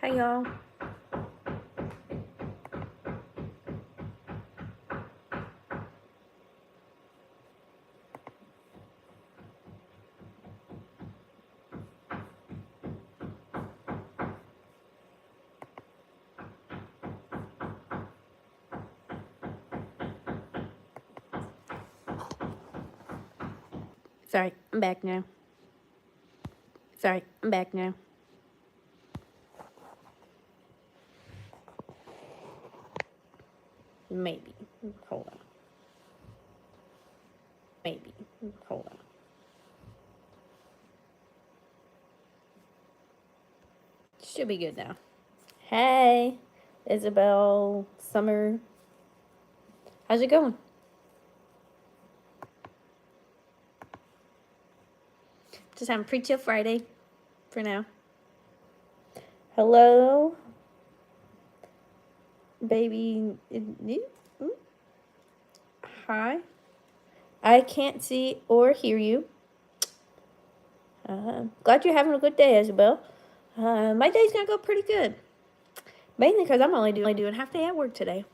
Hi, y'all. Sorry, I'm back now. Maybe. Hold on. Should be good now. Hey, Isabel, Summer. How's it going? Just having pre-chill Friday for now. Hello, baby. Hi. I can't see or hear you. Glad you're having a good day, Isabel. My day's gonna go pretty good. Mainly because I'm only doing half day at work today.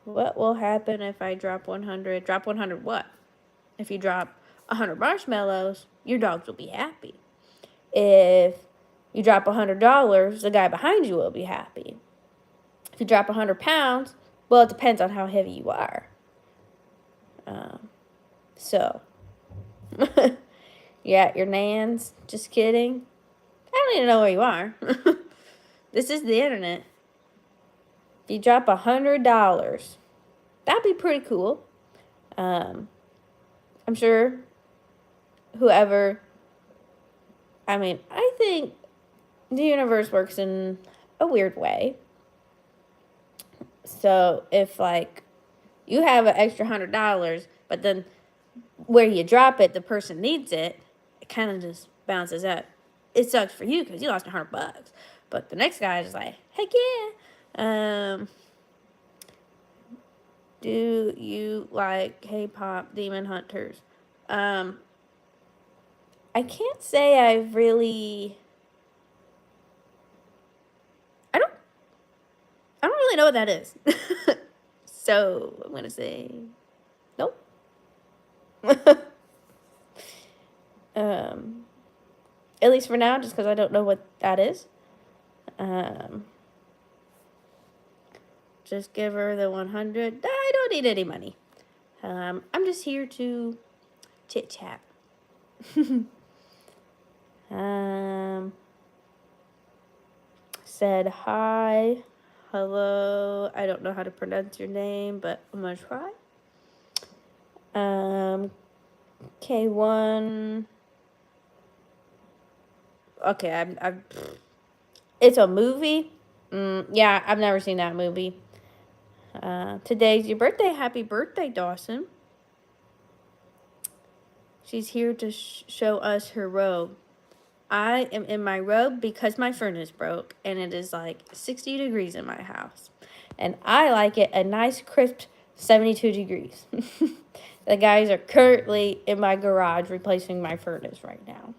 What will happen if I drop 100? Drop 100 what? If you drop 100 marshmallows, your dogs will be happy. If you drop $100, the guy behind you will be happy. If you drop 100 pounds, well, it depends on how heavy you are. So, you're at your nan's. Just kidding. I don't even know where you are. This is the internet. If you drop $100, that'd be pretty cool. I'm sure whoever, I think the universe works in a weird way. So if like you have an extra $100, but then where you drop it, the person needs it, it kind of just bounces out. It sucks for you because you lost $100, but the next guy is like, heck yeah. Do you like K-pop Demon Hunters? I can't say I've really. I don't really know what that is. So I'm gonna say nope. At least for now, just because I don't know what that is. Just give her the 100. I don't need any money. I'm just here to chit chat. Said hi, hello. I don't know how to pronounce your name, but I'm gonna try. K1. Okay, I've. It's a movie. Yeah, I've never seen that movie. Today's your birthday. Happy birthday, Dawson. She's here to show us her robe. I am in my robe because my furnace broke, and it is like 60 degrees in my house. And I like it a nice, crisp 72 degrees. The guys are currently in my garage replacing my furnace right now.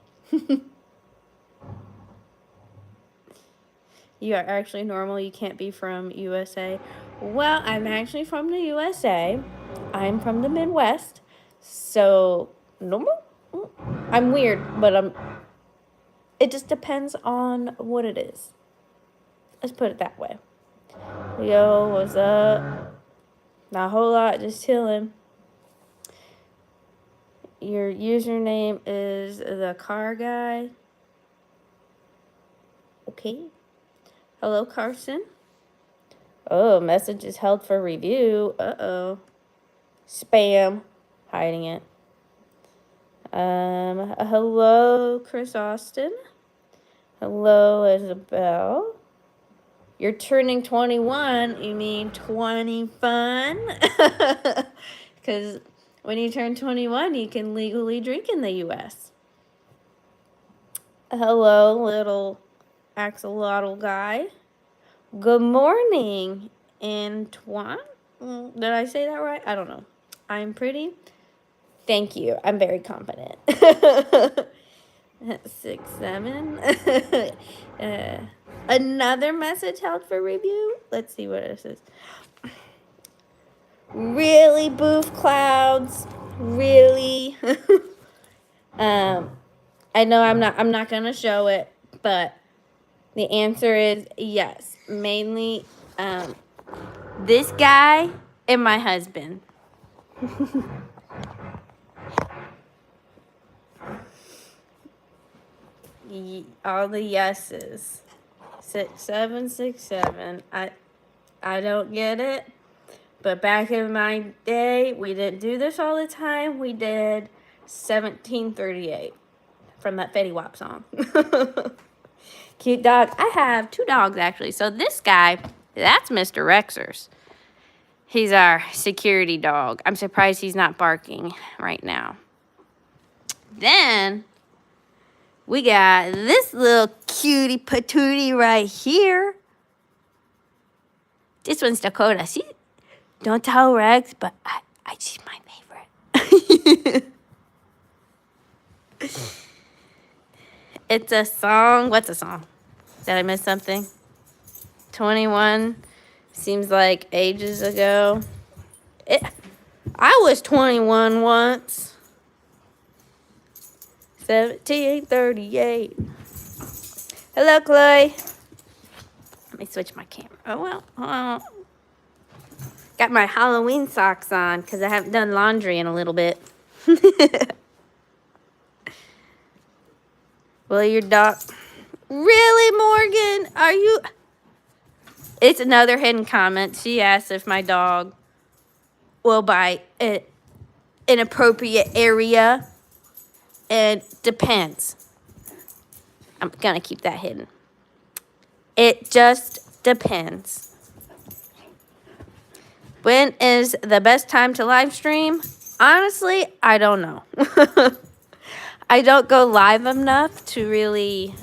You are actually normal. You can't be from USA. Well, I'm actually from the USA. I'm from the Midwest. So, normal? I'm weird, but it just depends on what it is. Let's put it that way. Yo, what's up? Not a whole lot, just chilling. Your username is the car guy. Okay. Hello, Carson. Oh, message is held for review. Uh-oh. Spam. Hiding it. Hello, Chris Austin. Hello, Isabel. You're turning 21. You mean 20 fun? Because when you turn 21, you can legally drink in the U.S. Hello, little axolotl guy. Good morning, Antoine. Did I say that right? I don't know. I'm pretty. Thank you. I'm very confident. 6, 7. Another message held for review. Let's see what it says. Really, Boof Clouds? Really? I know I'm not gonna show it, but the answer is yes. Mainly, this guy and my husband. All the yeses. 6, 7, 6, 7. I don't get it. But back in my day, we didn't do this all the time. We did 1738 from that Fetty Wap song. Cute dog. I have 2 dogs, actually. So this guy, that's Mr. Rexers. He's our security dog. I'm surprised he's not barking right now. Then we got this little cutie patootie right here. This one's Dakota. See, don't tell Rex, but she's my favorite. It's a song. What's a song? Did I miss something? 21 seems like ages ago. I was 21 once. 1738. Hello, Chloe. Let me switch my camera. Oh, well. Got my Halloween socks on because I haven't done laundry in a little bit. Well, your dog... Really, Morgan? Are you... It's another hidden comment. She asked if my dog will bite an appropriate area. It depends. I'm going to keep that hidden. It just depends. When is the best time to live stream? Honestly, I don't know. I don't go live enough to really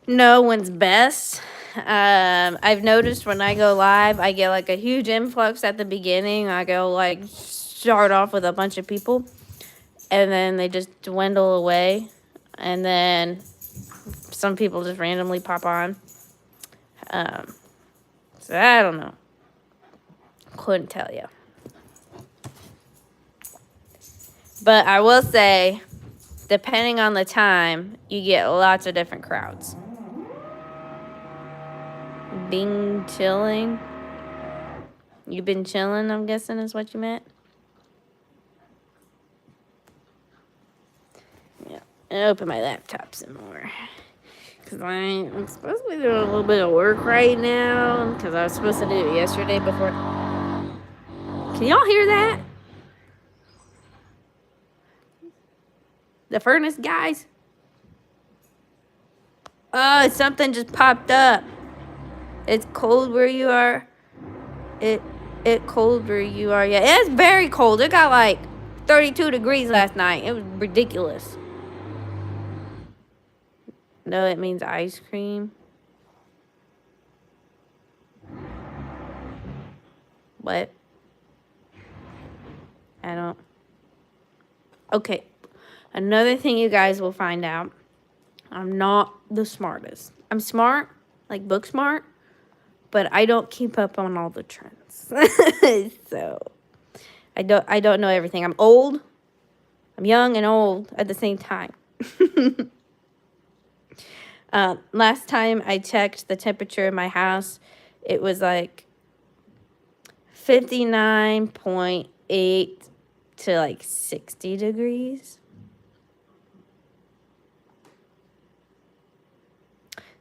know when's best. I've noticed when I go live, I get like a huge influx at the beginning. I go like start off with a bunch of people, and then they just dwindle away, and then some people just randomly pop on. So I don't know. Couldn't tell you. But I will say, depending on the time, you get lots of different crowds. Been chilling. You've been chilling, I'm guessing is what you meant. Yeah. And open my laptop some more. Because I'm supposed to be doing a little bit of work right now. Because I was supposed to do it yesterday before. Can y'all hear that? The furnace, guys? Oh, something just popped up. It's cold where you are. It cold where you are. Yeah, it's very cold. It got like 32 degrees last night. It was ridiculous. No, it means ice cream. What? I don't. Okay. Another thing you guys will find out. I'm not the smartest. I'm smart, like book smart, but I don't keep up on all the trends. So I don't know everything. I'm old. I'm young and old at the same time. Last time I checked the temperature in my house, it was like 59.8 to like 60 degrees.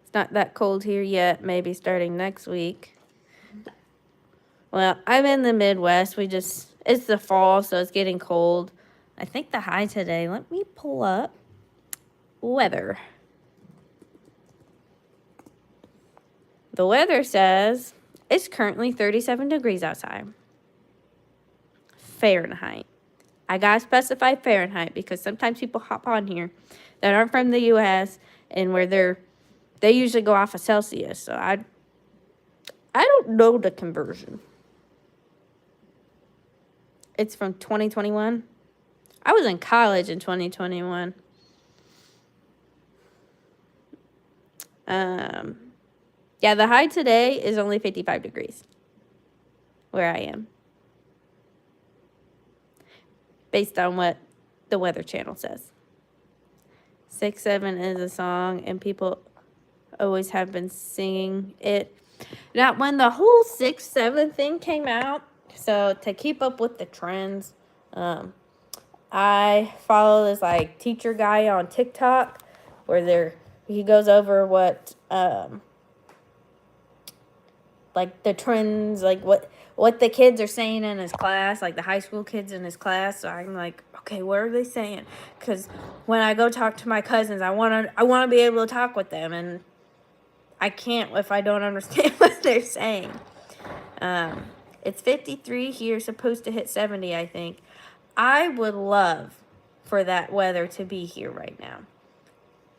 It's not that cold here yet, maybe starting next week. Well, I'm in the Midwest. It's the fall, so it's getting cold. I think the high today, let me pull up weather. The weather says it's currently 37 degrees outside. Fahrenheit. I gotta specify Fahrenheit because sometimes people hop on here that aren't from the U.S. and where they usually go off of Celsius. So I don't know the conversion. It's from 2021. I was in college in 2021. Yeah, the high today is only 55 degrees where I am, based on what the Weather Channel says. 6-7 is a song, and people always have been singing it. Now, when the whole 6-7 thing came out, so to keep up with the trends, I follow this like teacher guy on TikTok where he goes over what like the trends, like what the kids are saying in his class, like the high school kids in his class. So I'm like, okay, what are they saying? Because when I go talk to my cousins, I wanna be able to talk with them, and I can't if I don't understand what they're saying. It's 53 here, supposed to hit 70, I think. I would love for that weather to be here right now.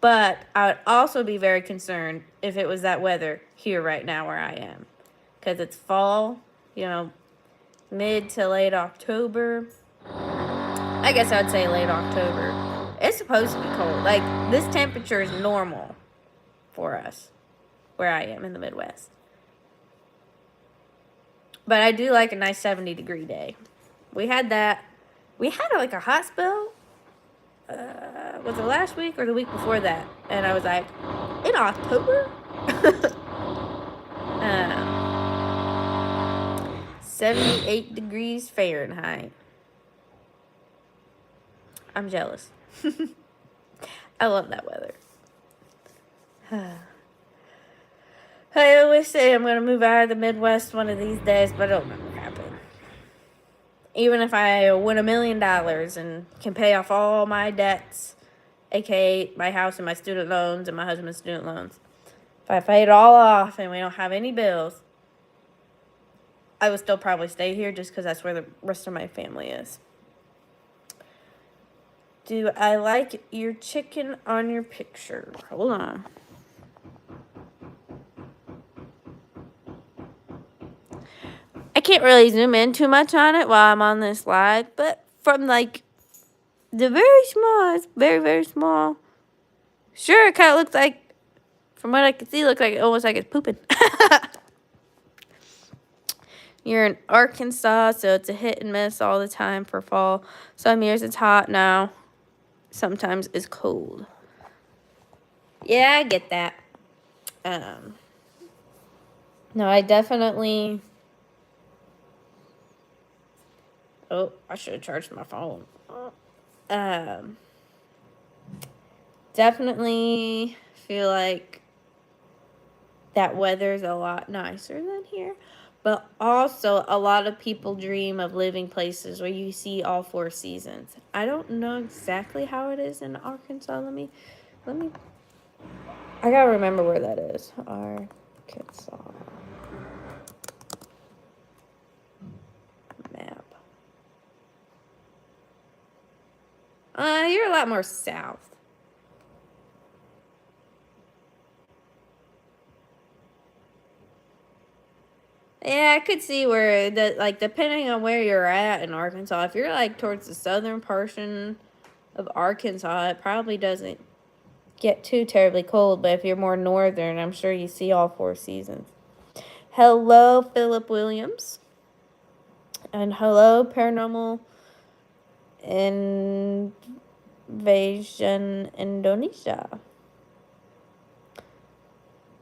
But I would also be very concerned if it was that weather here right now where I am. Because it's fall, mid to late October. I guess I'd say late October. It's supposed to be cold. Like, this temperature is normal for us where I am in the Midwest. But I do like a nice 70-degree day. We had that. We had like a hot spell. Was it last week or the week before that? And I was like, in October? 78 degrees Fahrenheit. I'm jealous. I love that weather. I always say I'm going to move out of the Midwest one of these days, but it'll never happen. Even if I win $1 million and can pay off all my debts, aka my house and my student loans and my husband's student loans. If I pay it all off and we don't have any bills, I would still probably stay here just because that's where the rest of my family is. Do I like your chicken on your picture? Hold on. I can't really zoom in too much on it while I'm on this live, but from like the very small, it's very, very small. Sure, it kind of looks like, from what I can see, looks like almost like it's pooping. You're in Arkansas, so it's a hit and miss all the time for fall. Some years it's hot now. Sometimes it's cold. Yeah, I get that. No, I definitely... Oh, I should have charged my phone. Definitely feel like that weather's a lot nicer than here. But also, a lot of people dream of living places where you see all 4 seasons. I don't know exactly how it is in Arkansas. Let me. I gotta remember where that is. Arkansas. Map. You're a lot more south. Yeah, I could see where depending on where you're at in Arkansas, if you're like towards the southern portion of Arkansas, it probably doesn't get too terribly cold. But if you're more northern, I'm sure you see all 4 seasons. Hello, Philip Williams. And hello, Paranormal Invasion Indonesia.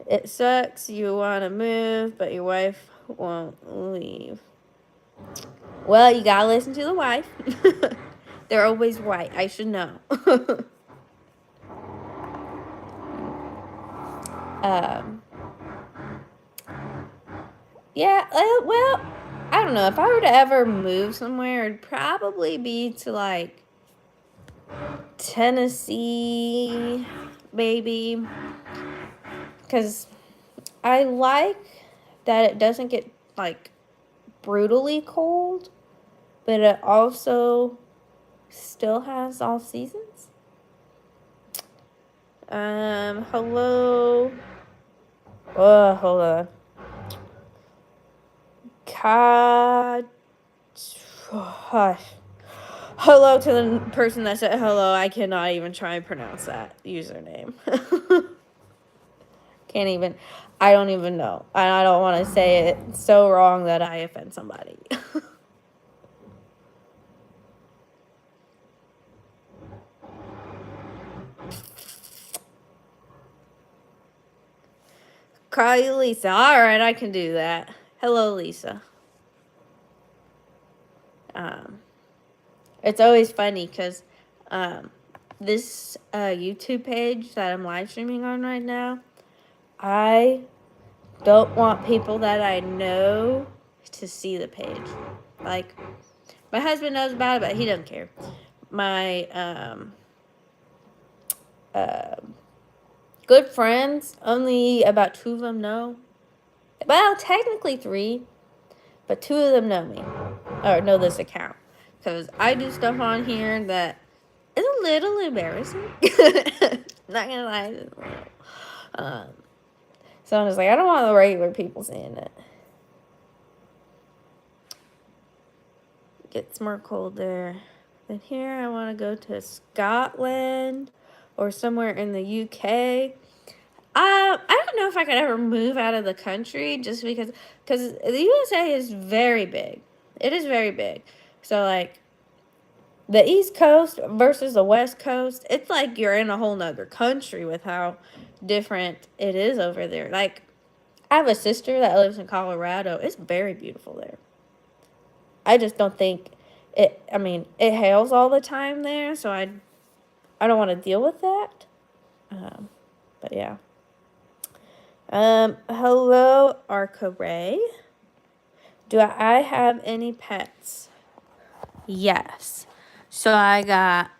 It sucks. You want to move, but your wife won't leave. Well, you gotta listen to the wife. They're always right. I should know. Yeah, well, I don't know. If I were to ever move somewhere, it'd probably be to like Tennessee, maybe. Because I like that it doesn't get like brutally cold, but it also still has all seasons. Hello. Oh, hold on. Gosh. Hello to the person that said hello. I cannot even try and pronounce that username. Can't even. I don't even know. And I don't want to say it so wrong that I offend somebody. Call you Lisa. All right, I can do that. Hello, Lisa. It's always funny because this YouTube page that I'm live streaming on right now, I don't want people that I know to see the page. Like, my husband knows about it, but he doesn't care. My good friends, only about 2 of them know. Well, technically 3, but 2 of them know me, or know this account. Because I do stuff on here that is a little embarrassing. Not gonna lie. It's a little. So I'm just like, I don't want the regular people seeing it. Gets more colder. Then here I want to go to Scotland or somewhere in the UK. I don't know if I could ever move out of the country just because the USA is very big. It is very big. So like the East Coast versus the West Coast, it's like you're in a whole nother country with how different it is over there. Like I have a sister that lives in Colorado. It's very beautiful there. I just don't think it. I mean, it hails all the time there, so I don't want to deal with that. But yeah. Hello, Arca Ray. Do I have any pets? Yes. So I got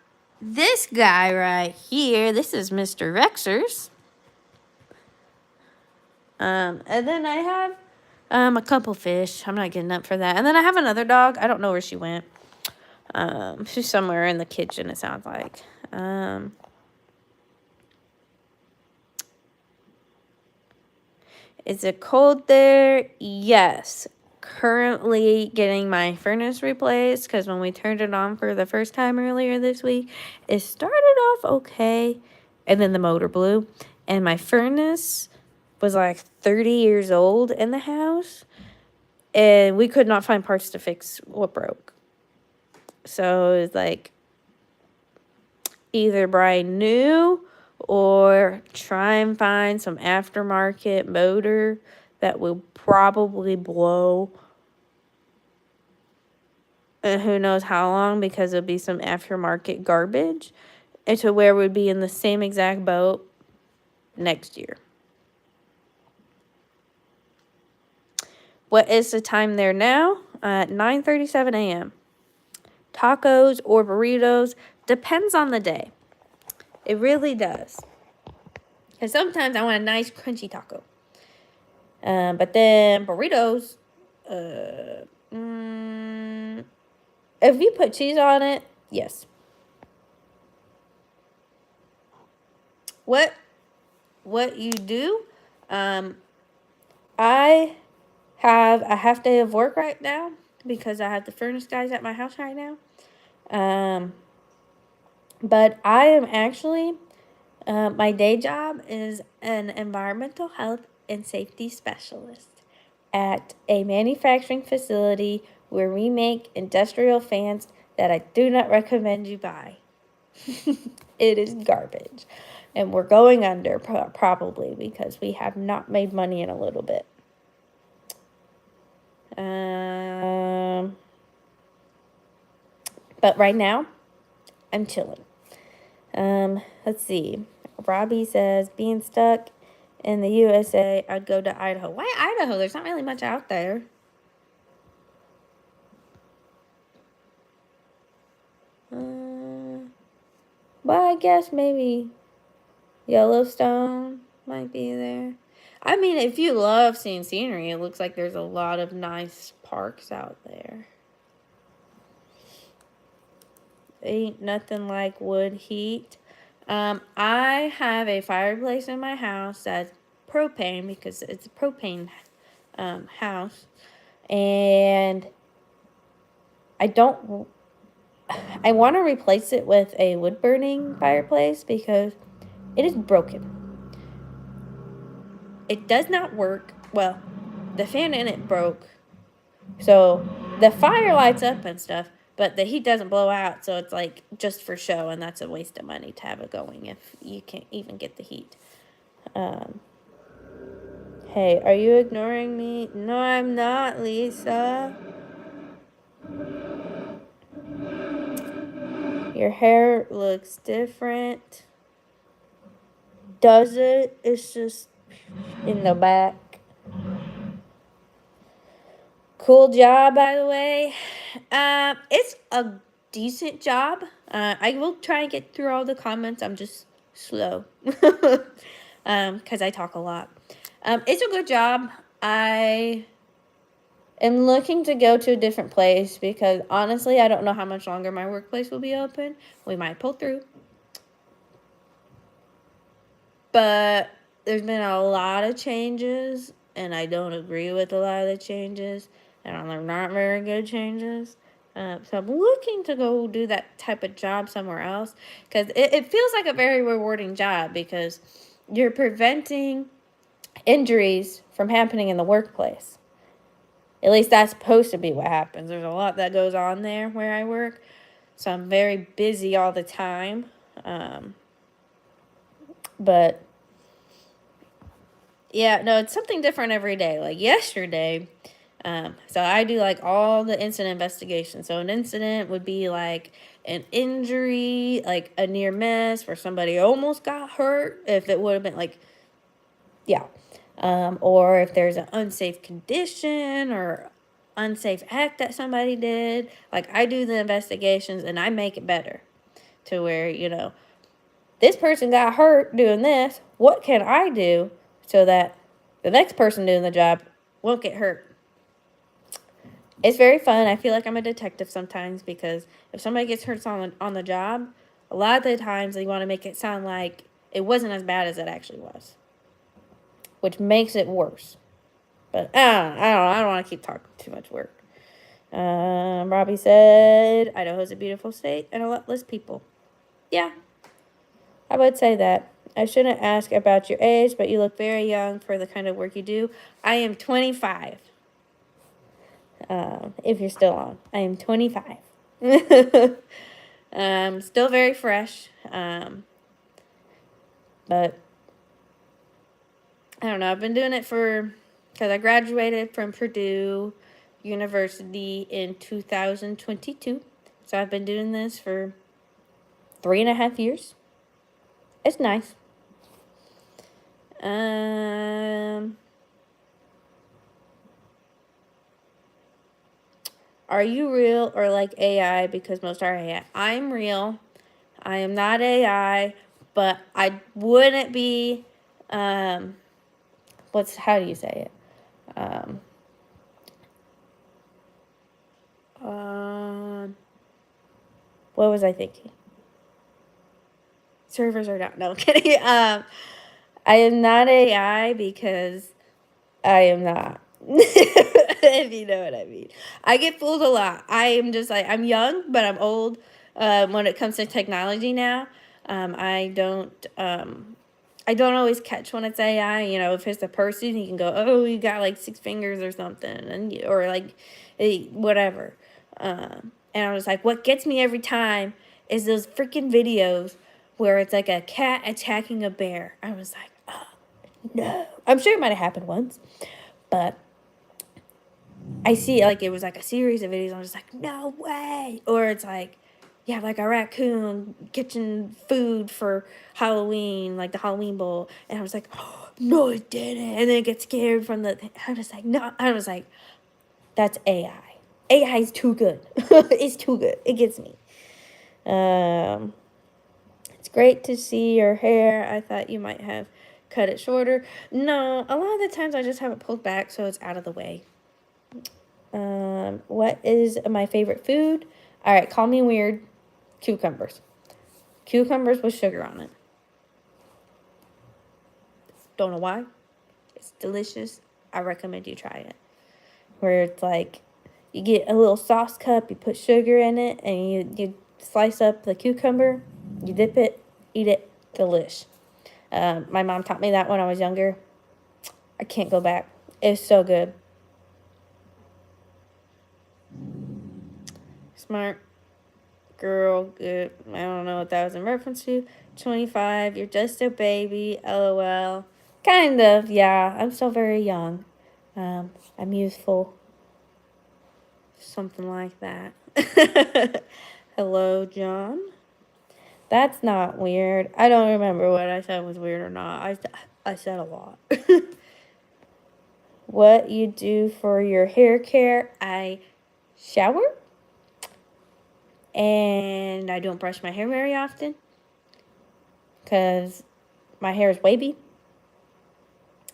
this guy right here. This is Mr. Rexers. And then I have a couple fish. I'm not getting up for that. And then I have another dog. I don't know where she went. She's somewhere in the kitchen, it sounds like. Is it cold there? Yes. Currently getting my furnace replaced because when we turned it on for the first time earlier this week, it started off okay, and then the motor blew, and my furnace was like 30 years old in the house, and we could not find parts to fix what broke. So it was like either brand new or try and find some aftermarket motor that will probably blow. And who knows how long, because it'll be some aftermarket garbage. And to where we'd be in the same exact boat next year. What is the time there now? 9:37 a.m. Tacos or burritos depends on the day. It really does. Because sometimes I want a nice crunchy taco. But then burritos, if you put cheese on it, yes. What you do, I have a half day of work right now because I have the furnace guys at my house right now. But I am actually, my day job is an environmental health and safety specialist at a manufacturing facility where we make industrial fans that I do not recommend you buy. It is garbage. And we're going under probably because we have not made money in a little bit. But right now, I'm chilling. Let's see. Robbie says, being stuck in the USA, I'd go to Idaho. Why Idaho? There's not really much out there. Well, I guess maybe Yellowstone might be there. I mean, if you love seeing scenery, it looks like there's a lot of nice parks out there. Ain't nothing like wood heat. I have a fireplace in my house that's propane because it's a propane house. And I want to replace it with a wood burning fireplace because it is broken. It does not work. Well, the fan in it broke. So the fire lights up and stuff, but the heat doesn't blow out. So it's like just for show, and that's a waste of money to have it going if you can't even get the heat. Hey, are you ignoring me? No, I'm not, Lisa. Your hair looks different. Does it? It's just in the back. Cool job, by the way. It's a decent job. I will try and get through all the comments. I'm just slow. Because I talk a lot. It's a good job. I am looking to go to a different place because honestly, I don't know how much longer my workplace will be open. We might pull through. But there's been a lot of changes, and I don't agree with a lot of the changes, and they're not very good changes. So I'm looking to go do that type of job somewhere else because it feels like a very rewarding job because you're preventing injuries from happening in the workplace. At least that's supposed to be what happens. There's a lot that goes on there where I work, so I'm very busy all the time. But yeah, no, it's something different every day. Like yesterday, so I do like all the incident investigations. So an incident would be like an injury, like a near miss where somebody almost got hurt. If it would have been like, yeah. Or if there's an unsafe condition or unsafe act that somebody did. Like I do the investigations and I make it better to where, this person got hurt doing this. What can I do so that the next person doing the job won't get hurt? It's very fun. I feel like I'm a detective sometimes because if somebody gets hurt on the job, a lot of the times they want to make it sound like it wasn't as bad as it actually was, which makes it worse. But I don't want to keep talking too much work. Robbie said, Idaho's a beautiful state and a lot less people. Yeah, I would say that. I shouldn't ask about your age, but you look very young for the kind of work you do. I am 25. If you're still on, I am 25. Still very fresh. But I don't know. I've been doing it because I graduated from Purdue University in 2022. So I've been doing this for 3.5 years. It's nice. Are you real or like AI? Because most are AI. I'm real. I am not AI, but I wouldn't be. How do you say it? What was I thinking? Servers are down. No, I'm kidding. I am not AI because I am not. If you know what I mean. I get fooled a lot. I am just like, I'm young, but I'm old when it comes to technology now. I don't always catch when it's AI. If it's a person, you can go, oh, you got like 6 fingers or something, or like whatever. And I was like, what gets me every time is those freaking videos where it's like a cat attacking a bear. I was like, oh, no. I'm sure it might have happened once, but I see like it was like a series of videos. I was like, no way. Or it's like, yeah, like a raccoon catching food for Halloween, like the Halloween bowl. And I was like, oh, no, it didn't. And then it gets scared from I was like, no. I was like, that's AI. AI is too good. It's too good. It gets me. It's great to see your hair. I thought you might have cut it shorter. No, a lot of the times I just have it pulled back so it's out of the way. What is my favorite food? All right, call me weird. Cucumbers. Cucumbers with sugar on it. Don't know why. It's delicious. I recommend you try it. Where it's like You get a little sauce cup, you put sugar in it, and you slice up the cucumber, you dip it, eat it, delish. My mom taught me that when I was younger. I can't go back. It's so good. Smart girl, good. I don't know what that was in reference to. 25, you're just a baby, lol. Kind of, yeah. I'm still very young. I'm youthful. Something like that. Hello, John. That's not weird. I don't remember what I said was weird or not. I said a lot. What you do for your hair care? I shower. And I don't brush my hair very often. Because my hair is wavy.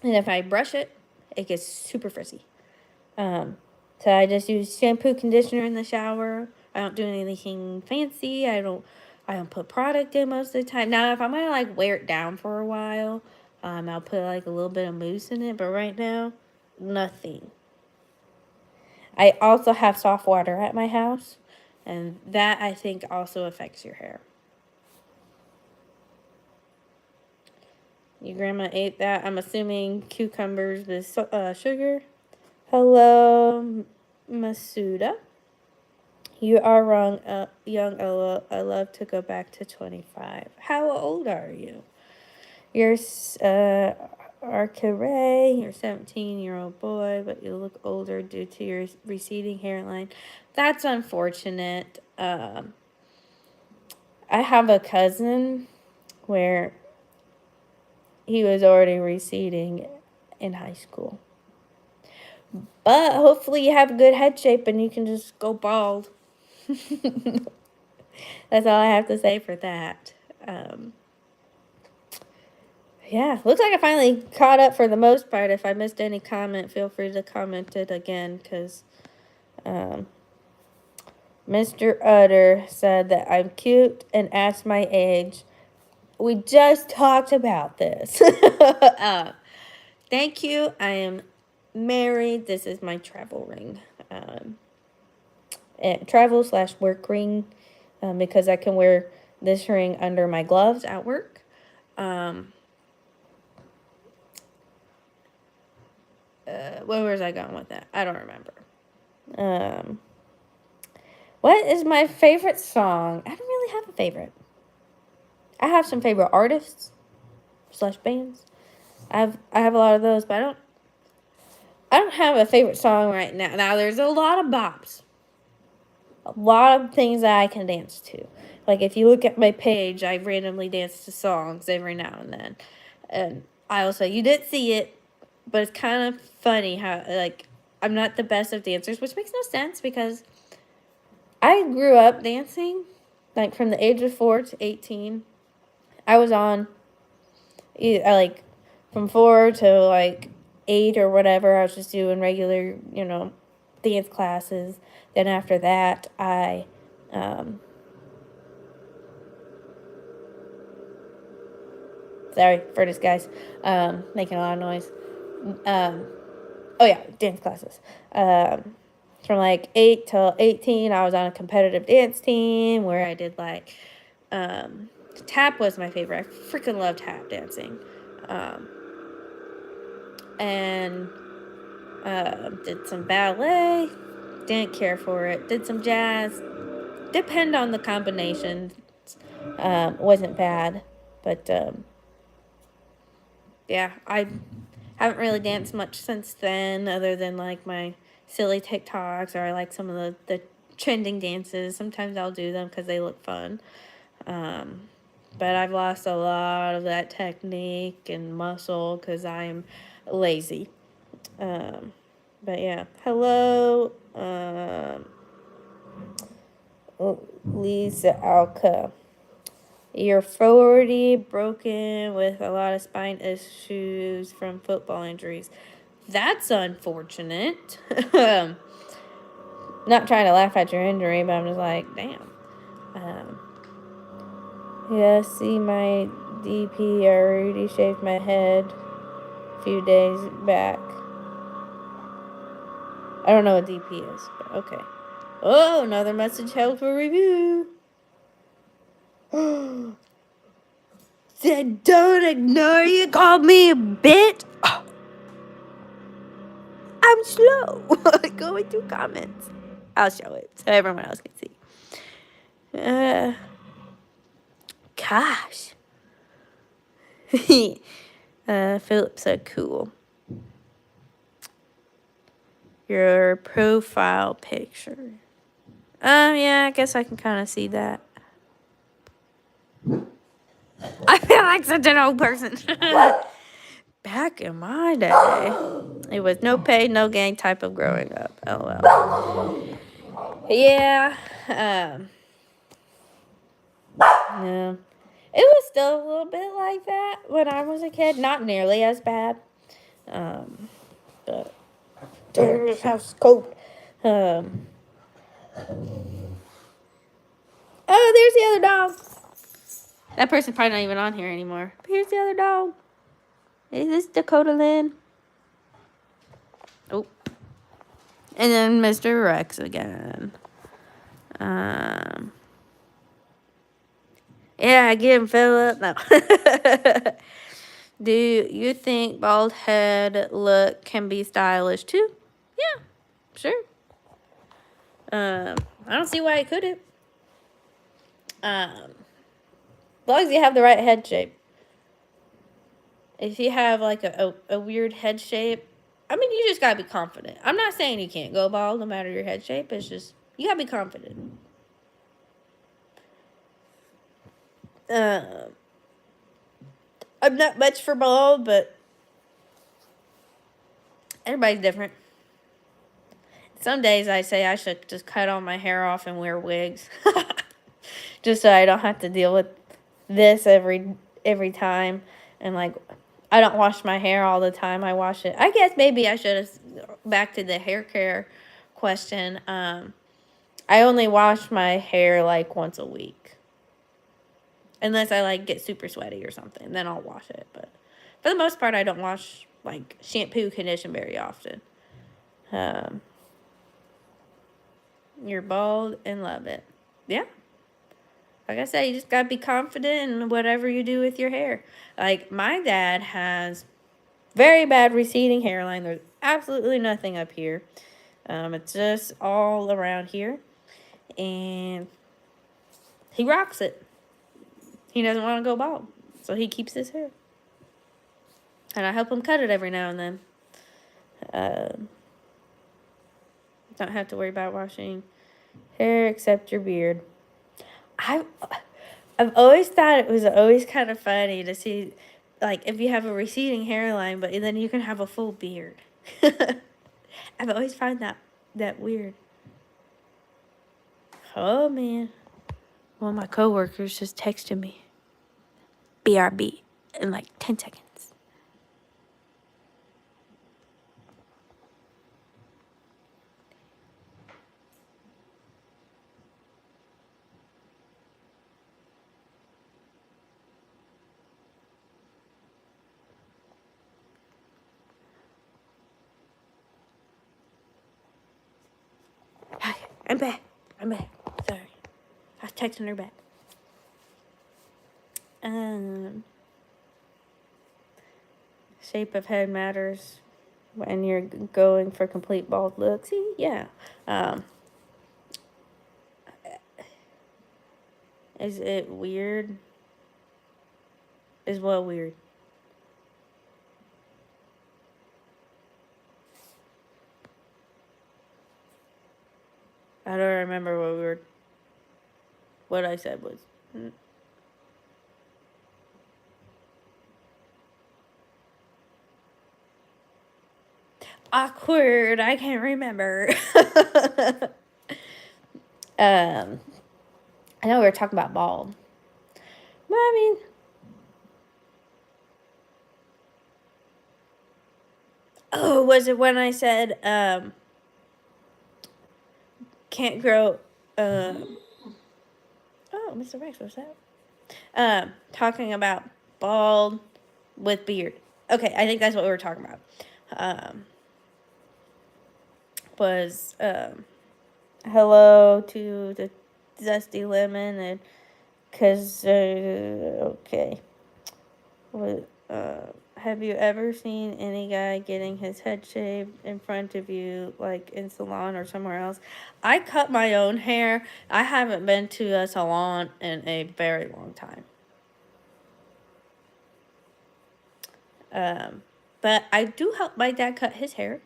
And if I brush it, it gets super frizzy. So I just use shampoo, conditioner in the shower. I don't do anything fancy. I don't put product in most of the time. Now, if I'm gonna like wear it down for a while, I'll put like a little bit of mousse in it. But right now, nothing. I also have soft water at my house, and that I think also affects your hair. Your grandma ate that. I'm assuming cucumbers with sugar. Hello, Masuda. You are wrong, young Ella. I love to go back to 25. How old are you? You're Arcare. You're a 17-year-old boy, but you look older due to your receding hairline. That's unfortunate. I have a cousin where he was already receding in high school. But hopefully you have a good head shape and you can just go bald. That's all I have to say for that. Yeah, looks like I finally caught up for the most part. If I missed any comment, feel free to comment it again, because Mr. Utter said that I'm cute and asked my age. We just talked about this. Thank you. I am married. This is my travel ring. Travel/work ring, because I can wear this ring under my gloves at work. Where was I going with that? I don't remember. What is my favorite song? I don't really have a favorite. I have some favorite artists/bands. I have a lot of those, but I don't have a favorite song right now. Now there's a lot of bops. A lot of things that I can dance to. Like if you look at my page, I randomly dance to songs every now and then. And I will say, you didn't see it, but it's kind of funny how, like, I'm not the best of dancers, which makes no sense because I grew up dancing, like, from the age of 4 to 18. I was on, like, from 4 to, like, 8 or whatever. I was just doing regular, dance classes. Then after that, sorry for this, guys, making a lot of noise. Oh yeah, dance classes. From like 8 till 18, I was on a competitive dance team where I did like, tap was my favorite. I freaking love tap dancing. And did some ballet. Didn't care for it. Did some jazz. Depend on the combination. Wasn't bad, but yeah, I haven't really danced much since then, other than like my silly TikToks, or I like some of the trending dances. Sometimes I'll do them because they look fun. But I've lost a lot of that technique and muscle because I'm lazy. But yeah, hello, Lisa Alka. You're 40, broken with a lot of spine issues from football injuries. That's unfortunate. Not trying to laugh at your injury, but I'm just like, damn. Yeah, see my DP. I already shaved my head a few days back. I don't know what DP is, but okay. Oh, another message held for review. Said, don't ignore you called me a bitch. Oh, I'm slow. Going through comments. I'll show it so everyone else can see. Gosh. Philip said, cool. Your profile picture. Yeah, I guess I can kind of see that. I feel like such an old person. Back in my day, it was no pay, no gain type of growing up. Oh well. Yeah. Yeah. It was still a little bit like that when I was a kid. Not nearly as bad. But this house is cold. Oh, there's the other dog. That person's probably not even on here anymore. But here's the other dog. Is this Dakota Lynn? Oh. And then Mr. Rex again. Yeah, get him, Philip. No. Do you think bald head look can be stylish too? Yeah, sure. I don't see why it couldn't. As long as you have the right head shape. If you have like a weird head shape, I mean, you just gotta be confident. I'm not saying you can't go bald no matter your head shape. It's just, you gotta be confident. I'm not much for bald, but everybody's different. Some days I say I should just cut all my hair off and wear wigs. Just so I don't have to deal with this every time. And like, I don't wash my hair all the time. I wash it. I guess maybe I should have, back to the hair care question. I only wash my hair like once a week. Unless I like get super sweaty or something, then I'll wash it. But for the most part, I don't wash like shampoo, condition very often. You're bald and love it. Yeah. Like I said, you just gotta be confident in whatever you do with your hair. Like, my dad has very bad receding hairline. There's absolutely nothing up here. It's just all around here. And he rocks it. He doesn't want to go bald. So he keeps his hair. And I help him cut it every now and then. Don't have to worry about washing hair except your beard. I've always thought it was always kind of funny to see, like, if you have a receding hairline, but then you can have a full beard. I've always found that weird. Oh, man. One of my coworkers just texted me. BRB in like 10 seconds. Okay, I'm back. Sorry. I was texting her back. Shape of head matters when you're going for complete bald look. See, yeah. Is it weird? Is what weird? I don't remember what I said was. Awkward. I can't remember. I know we were talking about bald. But I mean, oh, was it when I said can't grow oh, Mr. Rex, what's that? Talking about bald with beard. Okay, I think that's what we were talking about. was hello to the Zesty Lemon, and because okay, have you ever seen any guy getting his head shaved in front of you, like in salon or somewhere else? I cut my own hair. I haven't been to a salon in a very long time. But I do help my dad cut his hair.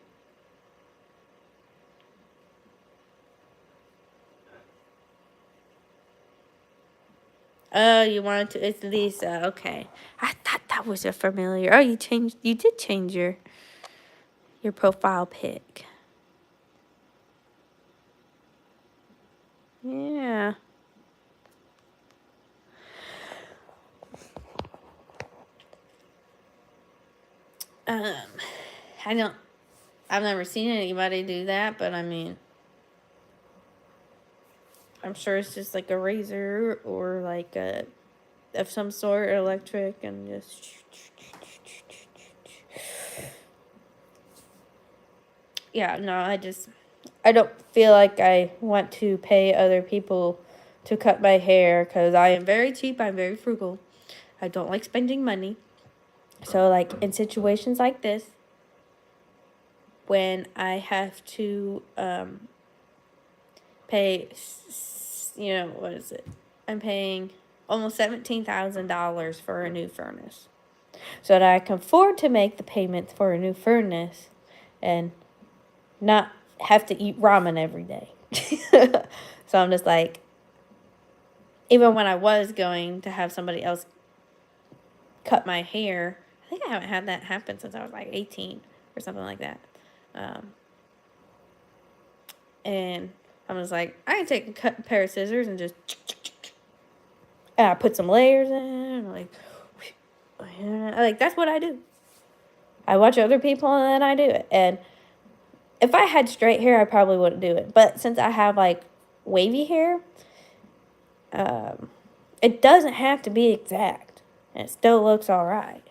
Oh, you wanted to? It's Lisa. Okay, I thought that was a familiar. Oh, you changed. You did change your profile pic. Yeah. Um, I don't. I've never seen anybody do that, but I mean, I'm sure it's just like a razor or like a of some sort, electric, and just. Yeah, no, I don't feel like I want to pay other people to cut my hair because I am very cheap. I'm very frugal. I don't like spending money. So, like, in situations like this, when I have to pay, what is it? I'm paying almost $17,000 for a new furnace. So that I can afford to make the payments for a new furnace and not have to eat ramen every day. So I'm just like, even when I was going to have somebody else cut my hair, I think I haven't had that happen since I was like 18 or something like that. And I was like, I can take a pair of scissors and just, and I put some layers in, like that's what I do. I watch other people and then I do it. And if I had straight hair, I probably wouldn't do it. But since I have like wavy hair, it doesn't have to be exact, and it still looks all right.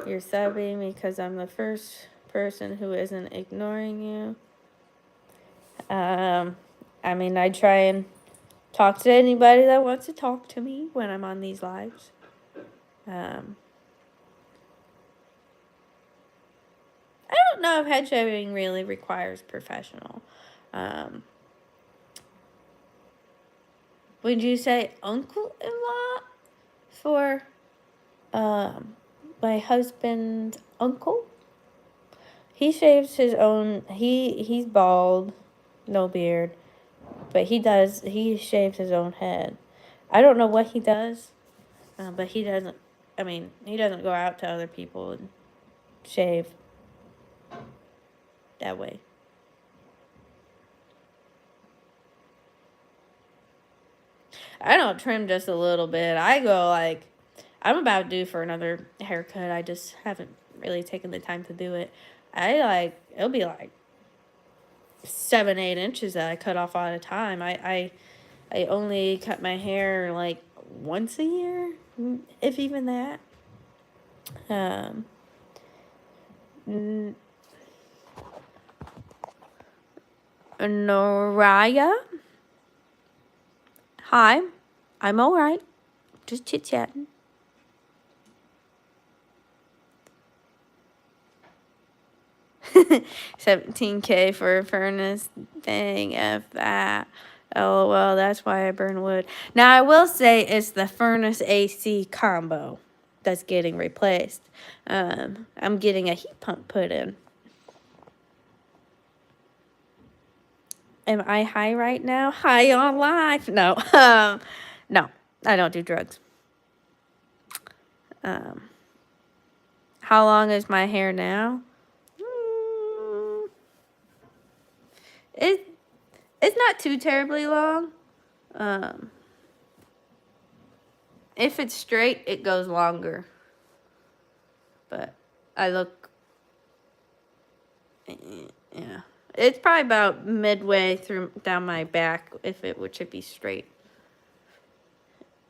You're subbing because I'm the first person who isn't ignoring you. I mean, I try and talk to anybody that wants to talk to me when I'm on these lives. I don't know if head shaving really requires professional. Would you say uncle-in-law for my husband's uncle? He shaves his own. He's bald, no beard, but he shaves his own head. I don't know what he does, but he doesn't. I mean, he doesn't go out to other people and shave that way. I don't trim just a little bit. I go like, I'm about due for another haircut. I just haven't really taken the time to do it. It'll be like 7-8 inches that I cut off all the time. I only cut my hair like once a year, if even that. Noraya, hi, I'm all right. Just chit chatting. $17K for a furnace. Dang, F that. LOL, that's why I burn wood. Now, I will say it's the furnace AC combo that's getting replaced. I'm getting a heat pump put in. Am I high right now? High on life? No. No, I don't do drugs. How long is my hair now? It's not too terribly long. If it's straight, it goes longer. But I look, yeah. It's probably about midway through down my back if it should be straight.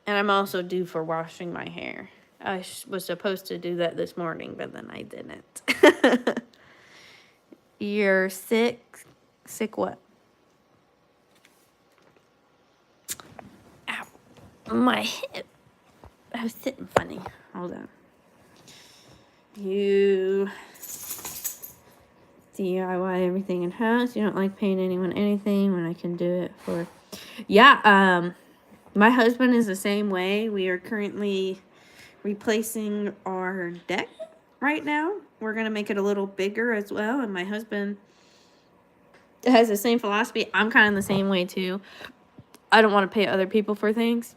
And I'm also due for washing my hair. I was supposed to do that this morning, but then I didn't. You're sick? Sick what? Ow. My hip. I was sitting funny. Hold on. You DIY everything in house. You don't like paying anyone anything when I can do it for. Yeah, my husband is the same way. We are currently replacing our deck right now. We're gonna make it a little bigger as well, and my husband has the same philosophy. I'm kind of the same way too. I don't want to pay other people for things,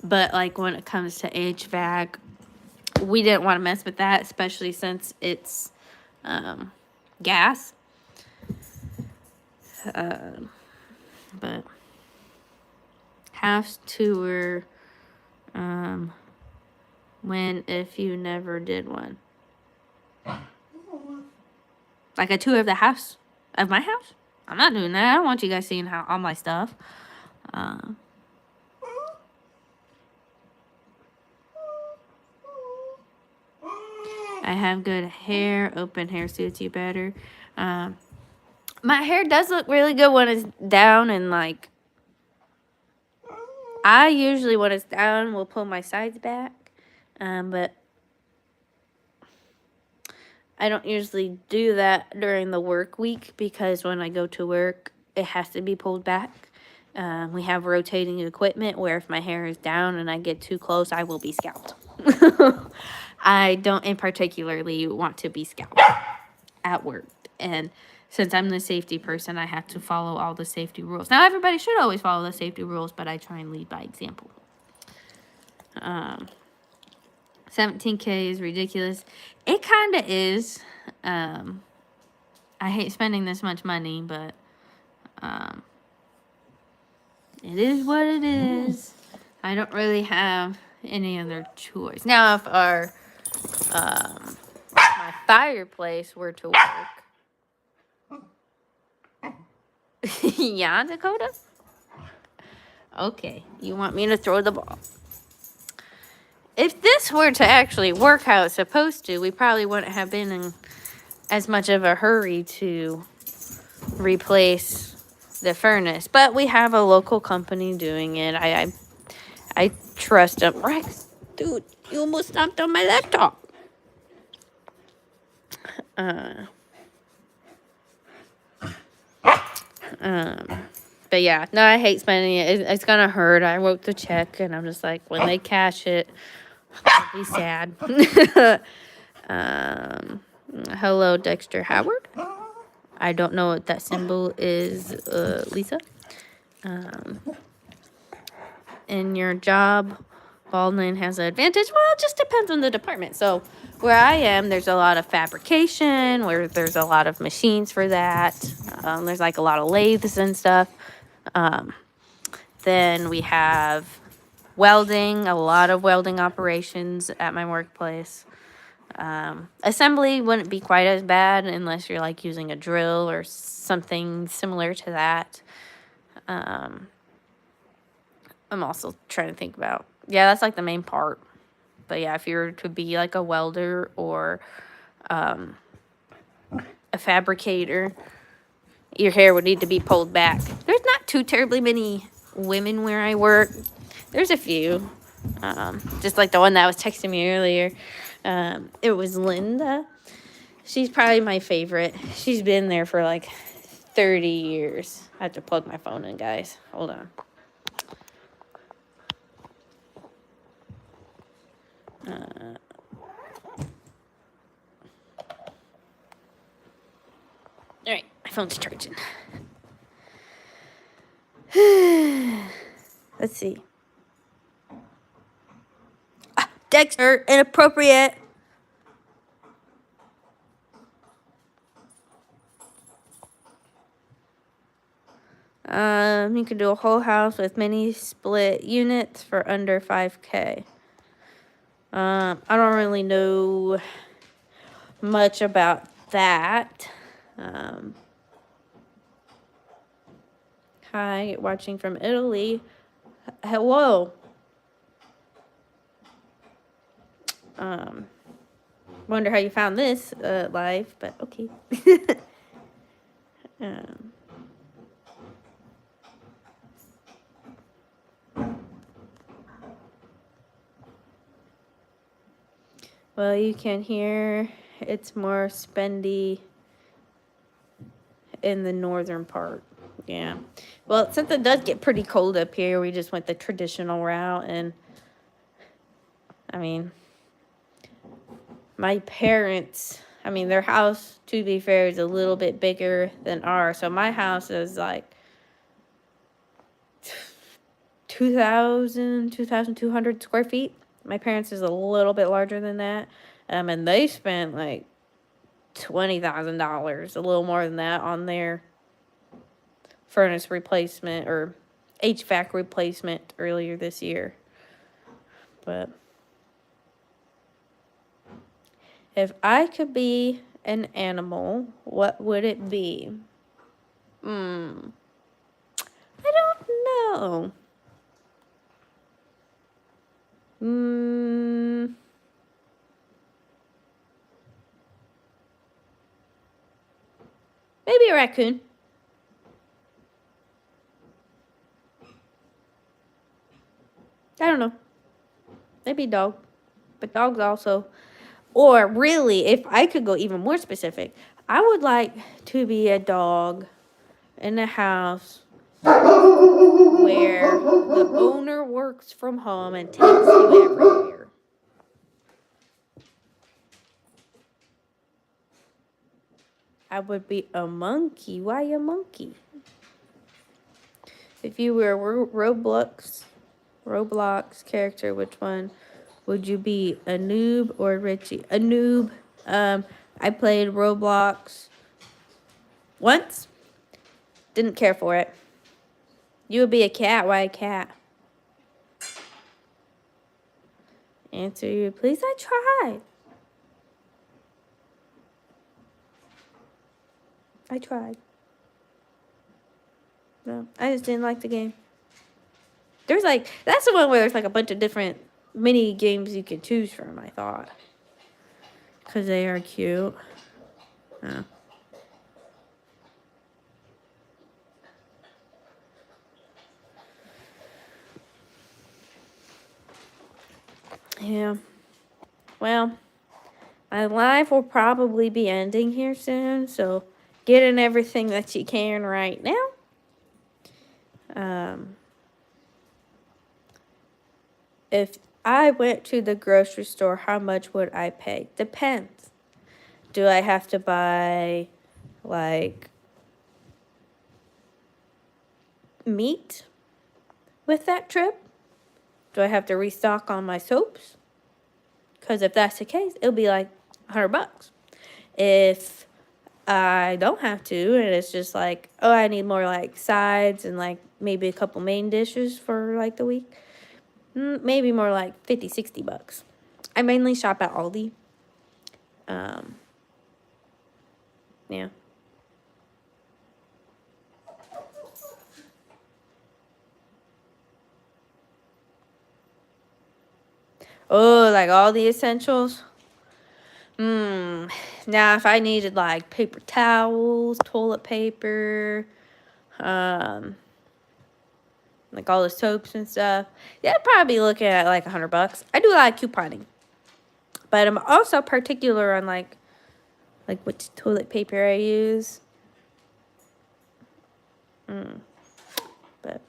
but like when it comes to HVAC, we didn't want to mess with that, especially since it's gas. But house tour, when if you never did one, like a tour of the house, of my house. I'm not doing that. I don't want you guys seeing how all my stuff. I have good hair. Open hair suits you better. My hair does look really good when it's down, and like I usually when it's down will pull my sides back, but I don't usually do that during the work week because when I go to work it has to be pulled back. We have rotating equipment where if my hair is down and I get too close, I will be scalped. I don't in particularly want to be scalped at work, and since I'm the safety person, I have to follow all the safety rules. Now, everybody should always follow the safety rules, but I try and lead by example. 17K is ridiculous. It kind of is. I hate spending this much money, but it is what it is. I don't really have any other choice. Now, if our my fireplace were to work. Yeah, Dakota? Okay, you want me to throw the ball. If this were to actually work how it's supposed to, we probably wouldn't have been in as much of a hurry to replace the furnace. But we have a local company doing it. I trust them. Rex, dude, you almost stomped on my laptop. But yeah, no, I hate spending it. It's gonna hurt. I wrote the check, and I'm just like, when they cash it, I'll be sad. Hello, Dexter Howard. I don't know what that symbol is, Lisa. In your job, Baldwin has an advantage. Well, it just depends on the department. So where I am, there's a lot of fabrication, where there's a lot of machines for that. There's like a lot of lathes and stuff. Then we have welding, a lot of welding operations at my workplace. Assembly wouldn't be quite as bad unless you're like using a drill or something similar to that. I'm also trying to think about, yeah, that's like the main part. But yeah, if you were to be like a welder or a fabricator, your hair would need to be pulled back. There's not too terribly many women where I work. There's a few. Just like the one that was texting me earlier. It was Linda. She's probably my favorite. She's been there for like 30 years. I have to plug my phone in, guys. Hold on. All right, my phone's charging. Let's see. Dexter, inappropriate. You can do a whole house with mini split units for under 5K. I don't really know much about that. Hi, watching from Italy. Hello. Wonder how you found this live, but okay. um, well, you can hear it's more spendy in the northern part. Yeah. Well, since it does get pretty cold up here, we just went the traditional route. And I mean, my parents, their house, to be fair, is a little bit bigger than ours. So my house is like 2,200 square feet. My parents is a little bit larger than that. And they spent like $20,000, a little more than that, on their furnace replacement or HVAC replacement earlier this year. But if I could be an animal, what would it be? I don't know. Maybe a raccoon. I don't know. Maybe a dog. But dogs also. Or really, if I could go even more specific, I would like to be a dog in a house where the owner works from home and takes you everywhere. I would be a monkey. Why a monkey? If you were a Roblox character, which one would you be? A noob or Richie? A noob. I played Roblox once. Didn't care for it. You would be a cat. Why a cat? Answer you, please. I tried. No, I just didn't like the game. There's that's the one where there's a bunch of different mini games you can choose from, I thought. Because they are cute. Oh. Yeah. Well, my life will probably be ending here soon, so get in everything that you can right now. If I went to the grocery store, how much would I pay? Depends. Do I have to buy, meat with that trip? Do I have to restock on my soaps? Because if that's the case, it'll be $100. If I don't have to, and it's just I need more sides and maybe a couple main dishes for the week, maybe more $50-$60. I mainly shop at Aldi. Yeah. Oh, all the essentials. Now if I needed paper towels, toilet paper, all the soaps and stuff, yeah, I'd probably be looking at $100. I do a lot of couponing, but I'm also particular on which toilet paper I use. But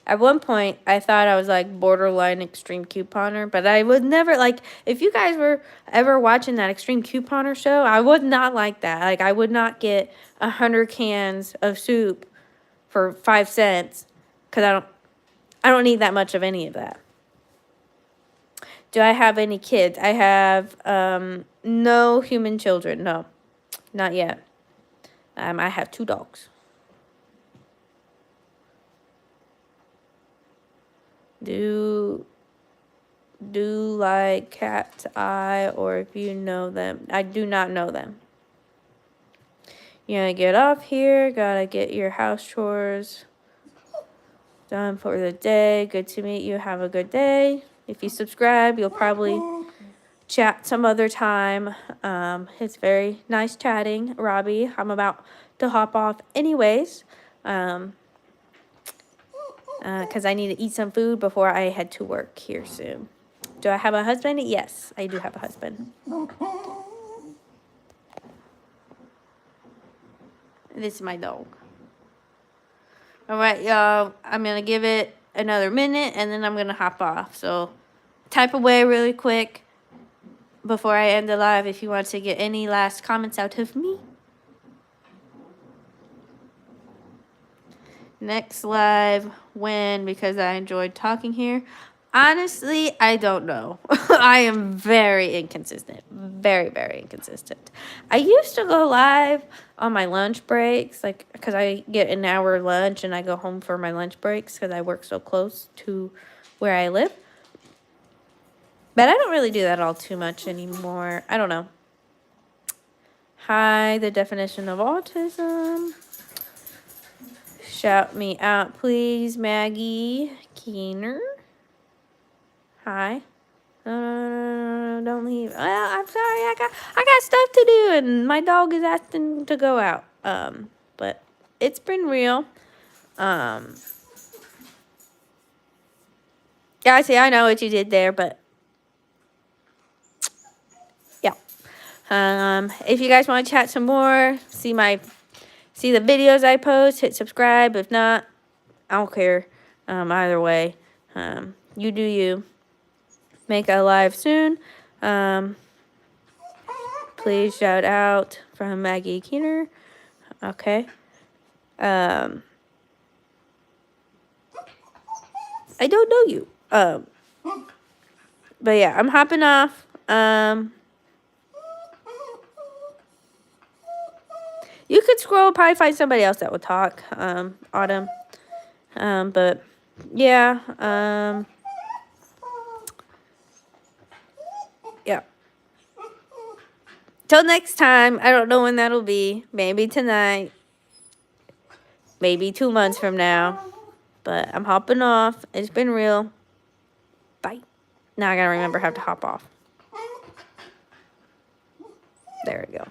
at one point, I thought I was borderline extreme couponer, but I was never if you guys were ever watching that extreme couponer show, I was not like that. I would not get 100 cans of soup for 5 cents because I don't need that much of any of that. Do I have any kids? I have no human children. No, not yet. I have 2 dogs. Do cat's eye, or if you know them. I do not know them. You gotta get off here. Gotta get your house chores done for the day. Good to meet you. Have a good day. If you subscribe, you'll probably chat some other time. It's very nice chatting, Robbie. I'm about to hop off anyways, because I need to eat some food before I head to work here soon. Do I have a husband? Yes, I do have a husband. This is my dog. All right, y'all. I'm going to give it another minute, and then I'm going to hop off. So type away really quick before I end the live if you want to get any last comments out of me. Next live when, because I enjoyed talking here. Honestly, I don't know. I am very inconsistent. Very, very inconsistent. I used to go live on my lunch breaks, like, because I get an hour lunch and I go home for my lunch breaks because I work so close to where I live. But I don't really do that all too much anymore. I don't know. Hi, the definition of autism. Shout me out, please, Maggie Keener. Hi. No, don't leave. Well, I'm sorry. I got stuff to do, and my dog is asking to go out. But it's been real. Yeah, I see. I know what you did there, but yeah. If you guys want to chat some more, see the videos I post, hit subscribe. If not, I don't care. Either way, you do you. Make a live soon. Please shout out from Maggie Keener. Okay. I don't know you. But yeah, I'm hopping off. You could scroll, probably find somebody else that would talk. Autumn. But yeah. Yeah. Till next time. I don't know when that'll be. Maybe tonight. Maybe 2 months from now. But I'm hopping off. It's been real. Bye. Now I gotta remember how to hop off. There we go.